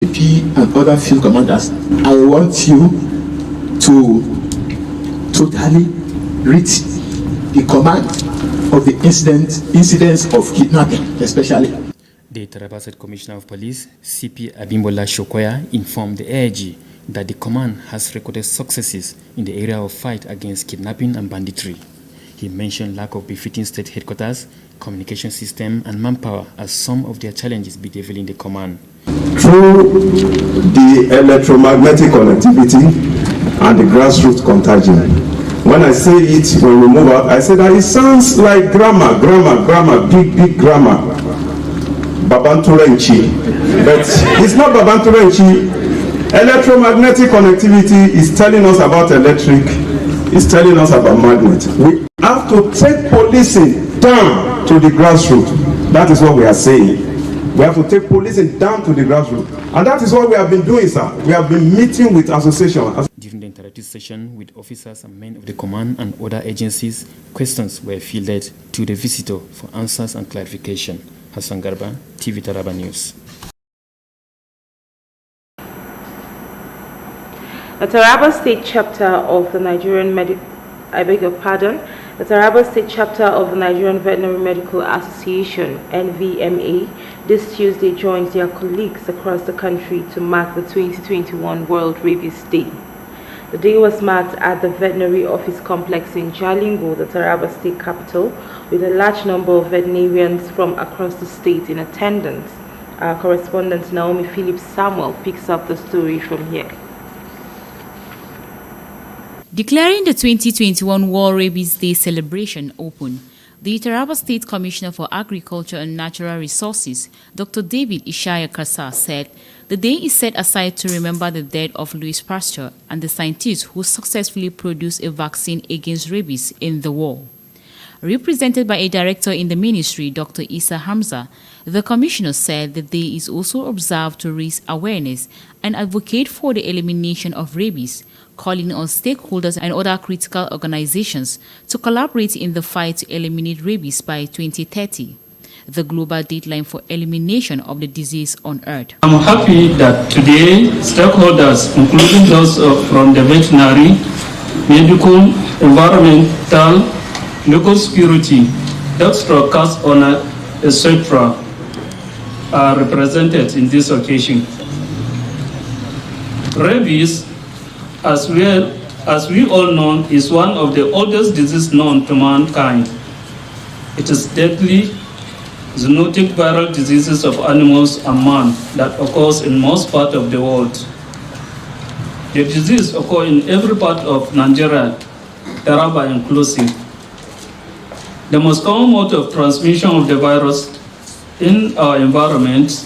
CP and other field commanders, I want you to totally rid the command of the incidents of kidnapping, especially. The Taraba State Commissioner of Police, CP Abimbola Shokoya, informed the AIG that the command has recorded successes in the area of fight against kidnapping and banditry. He mentioned lack of befitting state headquarters, communication system, and manpower as some of their challenges bedeviling the command. Through the electromagnetic connectivity and the grassroots contagion, when I say it, when we move out, I say that it sounds like grammar, big grammar, Babanturenchi. But it's not Babanturenchi. Electromagnetic connectivity is telling us about electric, it's telling us about magnet. We have to take policing down to the grassroots. That is what we are saying. We have to take policing down to the grassroots. And that is what we have been doing, sir. We have been meeting with associations. During the interactive session with officers and men of the command and other agencies, questions were fielded to the visitor for answers and clarification. Hassan Garba, TV Taraba News. The Taraba State Chapter of the Nigerian The Taraba State Chapter of the Nigerian Veterinary Medical Association, NVMA, this Tuesday joined their colleagues across the country to mark the 2021 World Rabies Day. The day was marked at the Veterinary Office Complex in Jalingo, the Taraba State capital, with a large number of veterinarians from across the state in attendance. Our correspondent Naomi Phillips Samuel picks up the story from here. Declaring the 2021 World Rabies Day celebration open, the Taraba State Commissioner for Agriculture and Natural Resources, Dr. David Ishaya Kasa, said the day is set aside to remember the death of Louis Pasteur and the scientists who successfully produced a vaccine against rabies in the war. Represented by a director in the ministry, Dr. Isa Hamza, the commissioner said the day is also observed to raise awareness and advocate for the elimination of rabies, calling on stakeholders and other critical organizations to collaborate in the fight to eliminate rabies by 2030, the global deadline for elimination of the disease on Earth. I'm happy that today stakeholders, including those from the veterinary, medical, environmental, local security, dog cast owner, etc., are represented in this occasion. Rabies, as we all know, is one of the oldest diseases known to mankind. It is deadly, zoonotic viral diseases of animals and man that occurs in most parts of the world. The disease occurs in every part of Nigeria, Taraba inclusive. The most common mode of transmission of the virus in our environment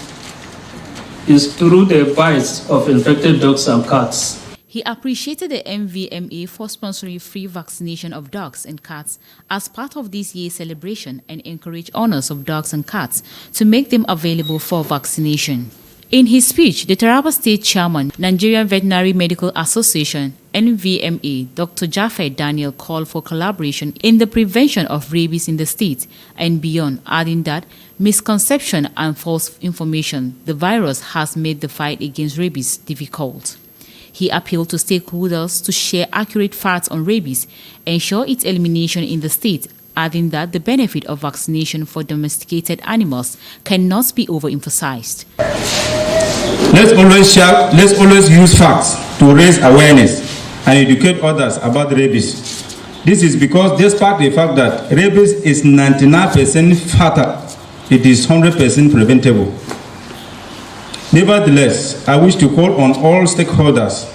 is through the bites of infected dogs and cats. He appreciated the MVMA for sponsoring free vaccination of dogs and cats as part of this year's celebration and encouraged owners of dogs and cats to make them available for vaccination. In his speech, the Taraba State Chairman, Nigerian Veterinary Medical Association, NVMA, Dr. Jafet Daniel called for collaboration in the prevention of rabies in the state and beyond, adding that misconception and false information, the virus has made the fight against rabies difficult. He appealed to stakeholders to share accurate facts on rabies, ensure its elimination in the state, adding that the benefit of vaccination for domesticated animals cannot be overemphasized. Let's always use facts to raise awareness and educate others about rabies. This is because despite the fact that rabies is 99% fatal, it is 100% preventable. Nevertheless, I wish to call on all stakeholders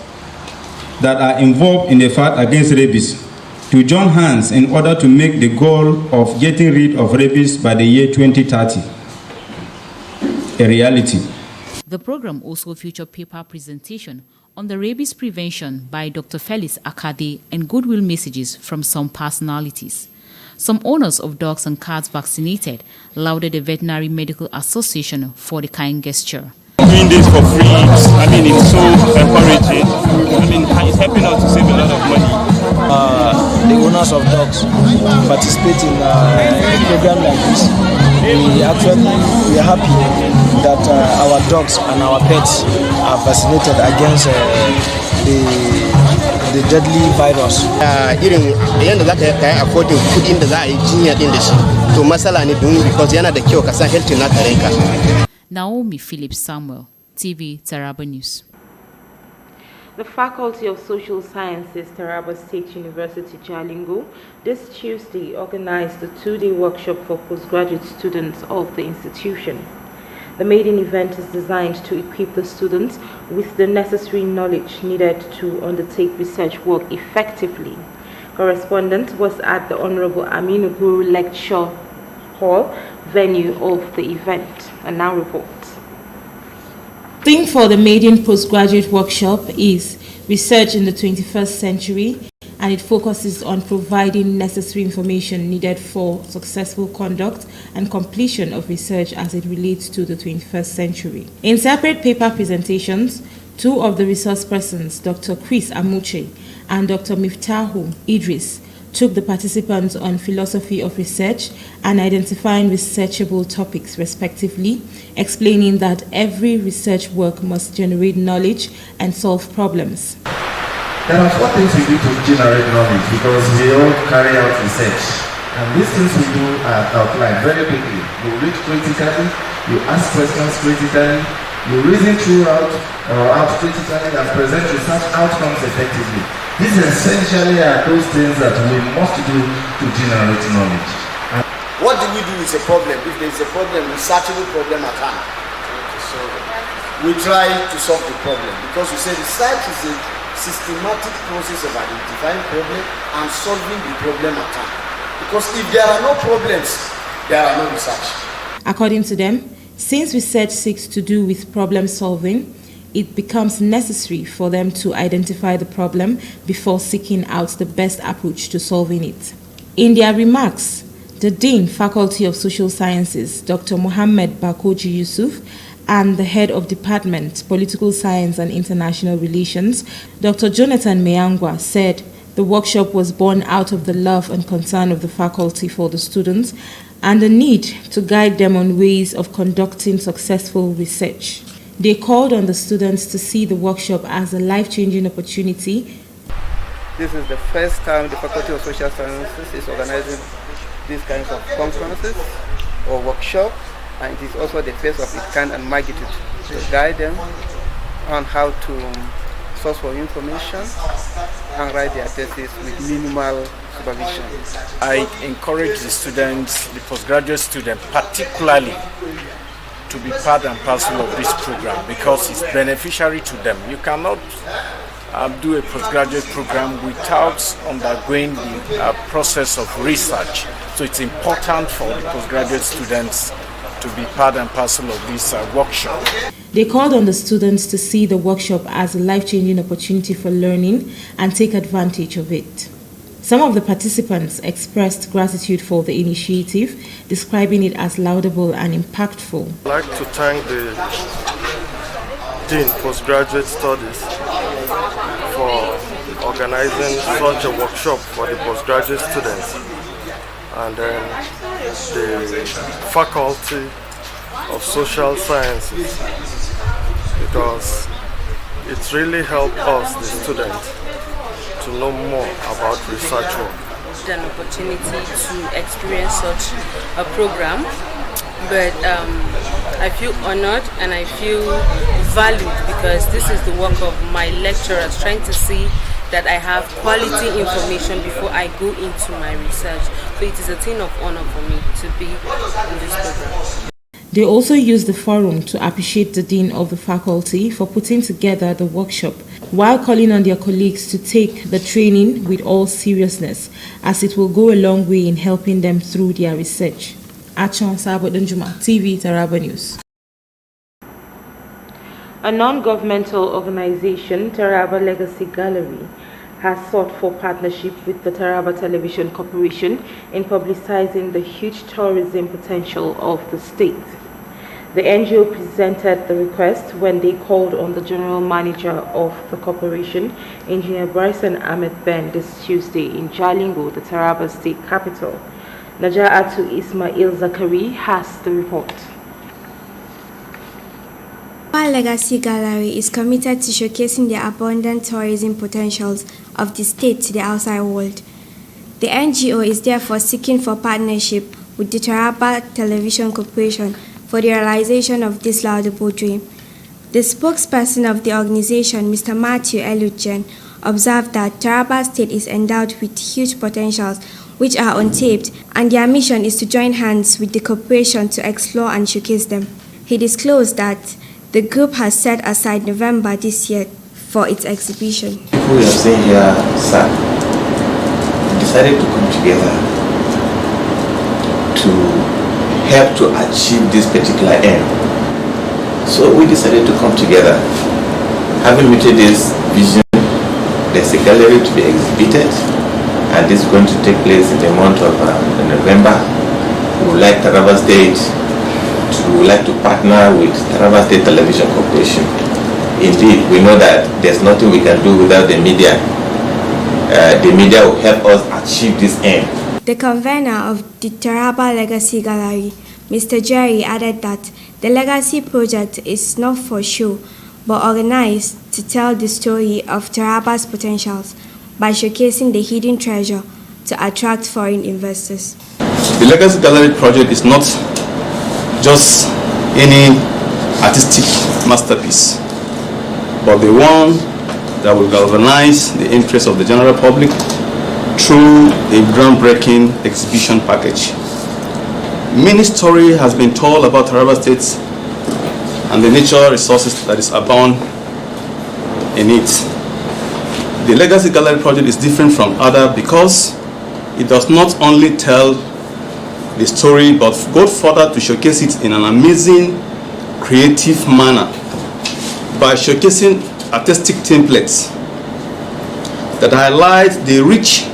that are involved in the fight against rabies to join hands in order to make the goal of getting rid of rabies by the year 2030 a reality. The program also featured paper presentation on the rabies prevention by Dr. Felix Akade and goodwill messages from some personalities. Some owners of dogs and cats vaccinated lauded the Veterinary Medical Association for the kind gesture. Doing this for free, it's so encouraging. It's helping us to save a lot of money. The owner owners of dogs participate in a program like this. We are happy that our dogs and our pets are vaccinated against the deadly virus. Irin yadda za ka yi affording kudin da za a yi jinya din da shi to matsala ne don because yana da kyau ka san health na karenka. Naomi Philip Samuel, TV Taraba News. The Faculty of Social Sciences, Taraba State University, Jalingo, this Tuesday organized a 2-day workshop for postgraduate students of the institution. The maiden event is designed to equip the students with the necessary knowledge needed to undertake research work effectively. Correspondent was at the Honorable Aminu Guru Lecture Hall, venue of the event, and now reports. The theme for the maiden postgraduate workshop is Research in the 21st Century, and it focuses on providing necessary information needed for successful conduct and completion of research as it relates to the 21st century. In separate paper presentations, two of the resource persons, Dr. Chris Amuche and Dr. Miftahu Idris, took the participants on philosophy of research and identifying researchable topics respectively, explaining that every research work must generate knowledge and solve problems. There are 4 things we do to generate knowledge because we all carry out research. And these things we do are outlined very quickly. You read critically, you ask questions critically, you reason throughout out critically and present research outcomes effectively. These essentially are those things that we must do to generate knowledge. And what do we do with a problem? If there is a problem, researchable problem at hand. So we try to solve the problem because we say research is a systematic process of identifying problem and solving the problem at hand. Because if there are no problems, there are no research. According to them, since research seeks to do with problem solving, it becomes necessary for them to identify the problem before seeking out the best approach to solving it. In their remarks, the Dean, Faculty of Social Sciences, Dr. Mohammed Bakoji Yusuf, and the Head of Department, Political Science and International Relations, Dr. Jonathan Meyangwa, said the workshop was born out of the love and concern of the faculty for the students and the need to guide them on ways of conducting successful research. They called on the students to see the workshop as a life-changing opportunity. This is the first time the Faculty of Social Sciences is organizing these kinds of conferences or workshops, and it is also the first of its kind and magnitude to guide them on how to source for information and write their thesis with minimal supervision. I encourage the students, the postgraduate students particularly, to be part and parcel of this program because it's beneficiary to them. You cannot do a postgraduate program without undergoing the process of research. So it's important for the postgraduate students to be part and parcel of this workshop. They called on the students to see the workshop as a life-changing opportunity for learning and take advantage of it. Some of the participants expressed gratitude for the initiative, describing it as laudable and impactful. I'd like to thank the Dean Postgraduate Studies for organizing such a workshop for the postgraduate students, and then the Faculty of Social Sciences, because it really helped us, the students, to know more about research work. An opportunity to experience such a program, but I feel honored and I feel valued because this is the work of my lecturers, trying to see that I have quality information before I go into my research. So it is a thing of honor for me to be in this program. They also used the forum to appreciate the Dean of the faculty for putting together the workshop, while calling on their colleagues to take the training with all seriousness, as it will go a long way in helping them through their research. Achon Sabo Dunjuma, TV Taraba News. A non-governmental organization, Taraba Legacy Gallery, has sought for partnership with the Taraba Television Corporation in publicizing the huge tourism potential of the state. The NGO presented the request when they called on the general manager of the corporation, Engineer Bryson Ahmed Ben, this Tuesday in Jalingo, the Taraba state capital. Naja'atu Ismail Zakari has the report. Our Legacy Gallery is committed to showcasing the abundant tourism potentials of the state to the outside world. The NGO is therefore seeking for partnership with the Taraba Television Corporation for the realization of this laudable dream. The spokesperson of the organization, Mr. Matthew Eluchen, observed that Taraba State is endowed with huge potentials which are untapped, and their mission is to join hands with the corporation to explore and showcase them. He disclosed that the group has set aside November this year for its exhibition. People we have seen here, sir, decided to come together to help to achieve this particular aim. So we decided to come together. Having meted this vision, there's a gallery to be exhibited, and this is going to take place in the month of November. We would like Taraba State to partner with Taraba State Television Corporation. Indeed, we know that there's nothing we can do without the media. The media will help us achieve this aim. The convener of the Taraba Legacy Gallery, Mr. Jerry, added that the Legacy project is not for show, but organized to tell the story of Taraba's potentials by showcasing the hidden treasure to attract foreign investors. The Legacy Gallery project is not just any artistic masterpiece, but the one that will galvanize the interest of the general public through a groundbreaking exhibition package. Many story has been told about Taraba State and the natural resources that is abound in it. The Legacy Gallery project is different from other because it does not only tell the story but go further to showcase it in an amazing, creative manner by showcasing artistic templates that highlight the rich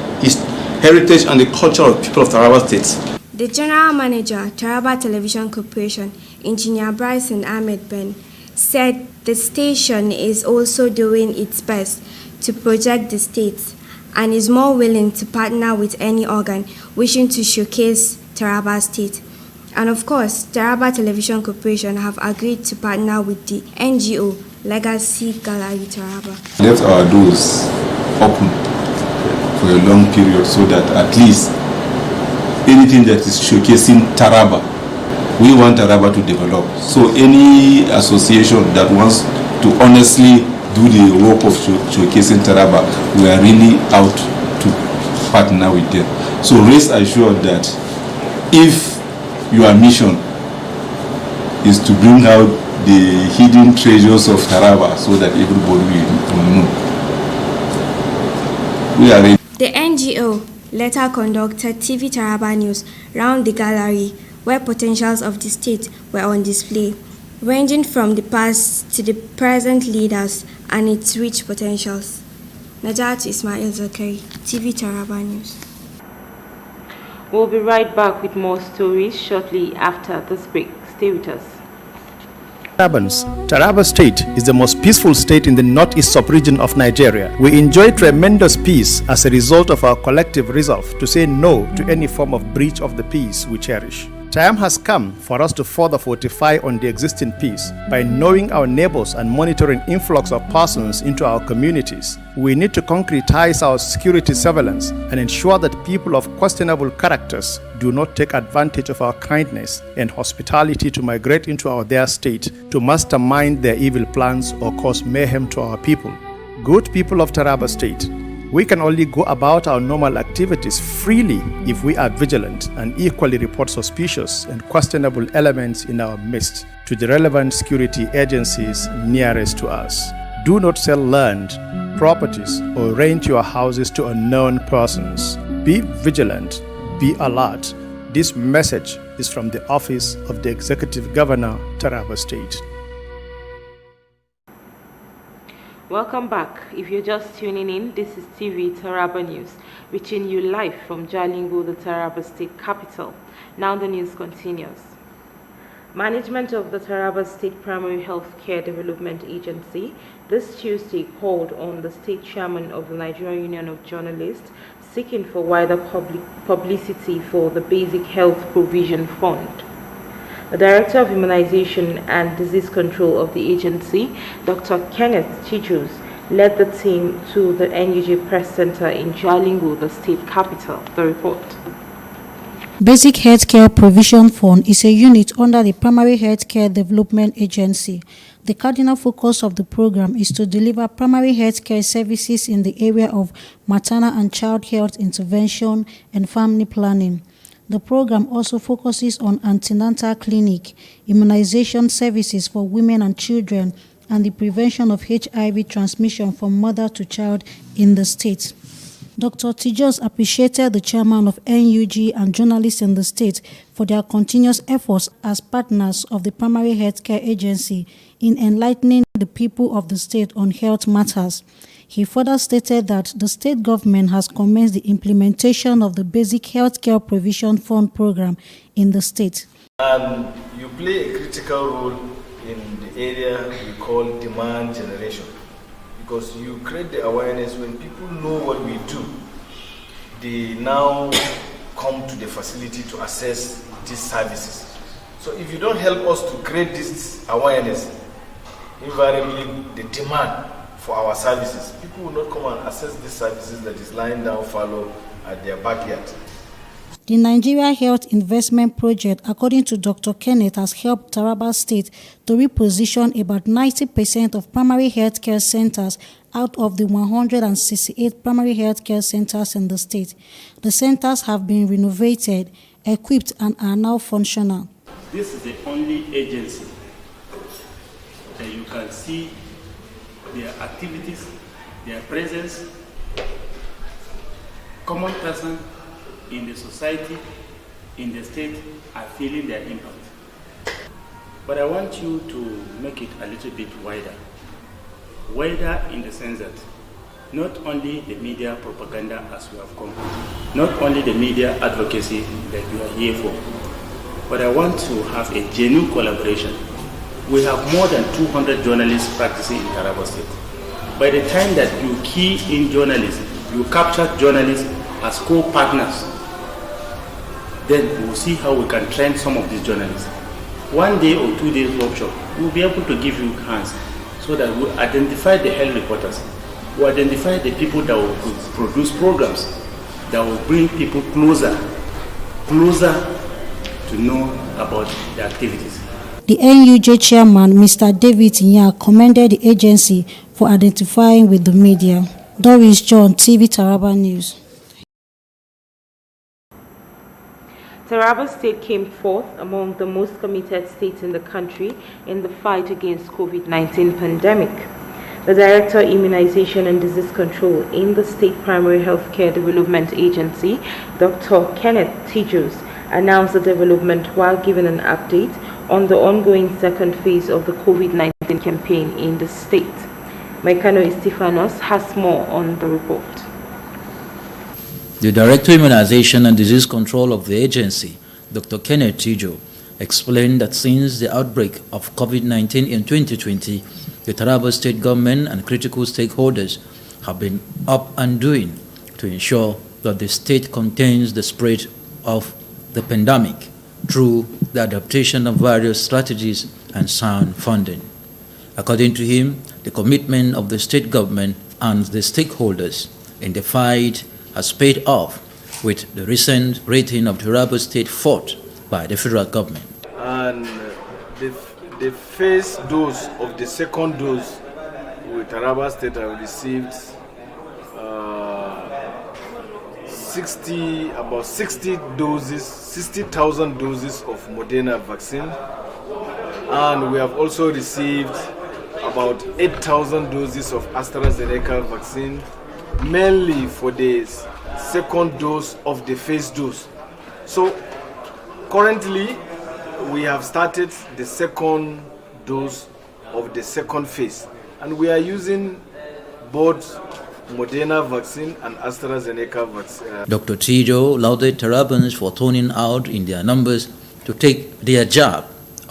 heritage and the culture of people of Taraba State. The General Manager, Taraba Television Corporation, Engineer Bryson Ahmed Ben, said the station is also doing its best to project the state and is more willing to partner with any organ wishing to showcase Taraba State. And of course, Taraba Television Corporation have agreed to partner with the NGO Legacy Gallery Taraba. Let our doors open for a long period so that at least anything that is showcasing Taraba, we want Taraba to develop. So any association that wants to honestly do the work of showcasing Taraba, we are really out to partner with them. So rest assured that if your mission is to bring out the hidden treasures of Taraba so that everybody will know, we are ready. The NGO later conducted TV Taraba News round the gallery where potentials of the state were on display, ranging from the past to the present leaders and its rich potentials. Najat Ismail Zakari, TV Taraba News. We'll be right back with more stories shortly after this break. Stay with us. Taraba State is the most peaceful state in the northeast sub-region of Nigeria. We enjoy tremendous peace as a result of our collective resolve to say no to any form of breach of the peace we cherish. Time has come for us to further fortify on the existing peace by knowing our neighbors and monitoring influx of persons into our communities. We need to concretize our security surveillance and ensure that people of questionable characters do not take advantage of our kindness and hospitality to migrate into their state to mastermind their evil plans or cause mayhem to our people. Good people of Taraba State, we can only go about our normal activities freely if we are vigilant and equally report suspicious and questionable elements in our midst to the relevant security agencies nearest to us. Do not sell land, properties, or rent your houses to unknown persons. Be vigilant, be alert. This message is from the Office of the Executive Governor, Taraba State. Welcome back. If you're just tuning in, this is TV Taraba News, reaching you live from Jalingo, the Taraba State capital. Now the news continues. Management of the Taraba State Primary Health Care Development Agency this Tuesday called on the state chairman of the Nigerian Union of Journalists seeking for wider publicity for the Basic Health Provision Fund. The Director of Immunization and Disease Control of the agency, Dr. Kenneth Chijus, led the team to the NUJ Press Center in Jalingo, the state capital. The report. Basic Healthcare Provision Fund is a unit under the Primary Healthcare Development Agency. The cardinal focus of the program is to deliver primary healthcare services in the area of maternal and child health intervention and family planning. The program also focuses on antenatal clinic, immunization services for women and children, and the prevention of HIV transmission from mother to child in the state. Dr. Tijos appreciated the chairman of NUG and journalists in the state for their continuous efforts as partners of the Primary Healthcare Agency in enlightening the people of the state on health matters. He further stated that the state government has commenced the implementation of the Basic Healthcare Provision Fund program in the state. And you play a critical role in the area we call demand generation, because you create the awareness. When people know what we do, they now come to the facility to access these services. So if you don't help us to create this awareness, invariably the demand for our services, people will not come and access these services that is lying down fallow at their backyard. The Nigeria Health Investment Project, according to Dr. Kenneth, has helped Taraba State to reposition about 90% of primary healthcare centers out of the 168 primary healthcare centers in the state. The centers have been renovated, equipped, and are now functional. This is the only agency that you can see their activities, their presence, common person in the society, in the state, are feeling their impact. But I want you to make it a little bit wider. Wider in the sense that not only the media propaganda as we have come, not only the media advocacy that you are here for, but I want to have a genuine collaboration. We have more than 200 journalists practicing in Taraba State. By the time that you key in journalists, you capture journalists as co-partners, then we will see how we can train some of these journalists. 1 day or 2 days workshop, we will be able to give you hands so that we identify the health reporters, we identify the people that will produce programs that will bring people closer to know about the activities. The NUJ chairman, Mr. David Nya, commended the agency for identifying with the media. Doris John, TV Taraba News. Taraba State came fourth among the most committed states in the country in the fight against COVID-19 pandemic. The Director of Immunization and Disease Control in the State Primary Healthcare Development Agency, Dr. Kenneth Tijus, announced the development while giving an update on the ongoing second phase of the COVID-19 campaign in the state. Mekano Estefanos has more on the report. The Director of Immunization and Disease Control of the agency, Dr. Kenneth Tijo, explained that since the outbreak of COVID-19 in 2020, the Taraba State government and critical stakeholders have been up and doing to ensure that the state contains the spread of the pandemic through the adaptation of various strategies and sound funding. According to him, the commitment of the state government and the stakeholders in the fight has paid off with the recent rating of Taraba State fourth by the federal government. And the first dose of the second dose with Taraba State have received about 60,000 doses of Moderna vaccine, and we have also received about 8,000 doses of AstraZeneca vaccine, mainly for the second dose of the first dose. So currently we have started the second dose of the second phase, and we are using both Moderna vaccine and AstraZeneca vaccine. Dr. Tijo lauded Tarabans for turning out in their numbers to take their jab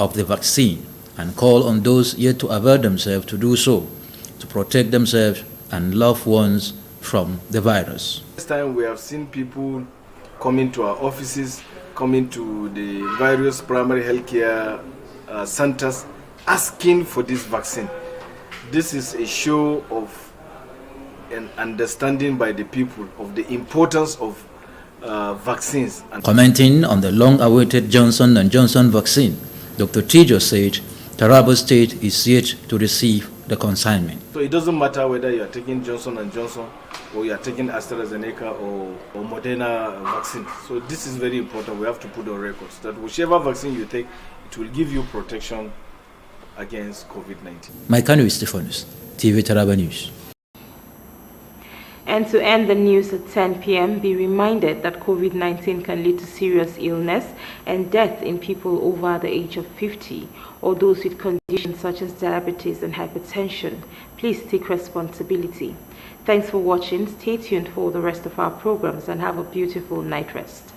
of the vaccine and call on those yet to avail themselves to do so, to protect themselves and loved ones from the virus. This time we have seen people coming to our offices, coming to the various primary healthcare centers, asking for this vaccine. This is a show of an understanding by the people of the importance of vaccines. Commenting on the long-awaited Johnson & Johnson vaccine, Dr. Tijo said Taraba State is yet to receive the consignment. So it doesn't matter whether you are taking Johnson & Johnson or you are taking AstraZeneca or Moderna vaccine. So this is very important. We have to put on records that whichever vaccine you take, it will give you protection against COVID-19. Maikanu Stephanus, TV Taraba News. And to end the news at 10 p.m., be reminded that COVID-19 can lead to serious illness and death in people over the age of 50 or those with conditions such as diabetes and hypertension. Please take responsibility. Thanks for watching. Stay tuned for the rest of our programs and have a beautiful night rest.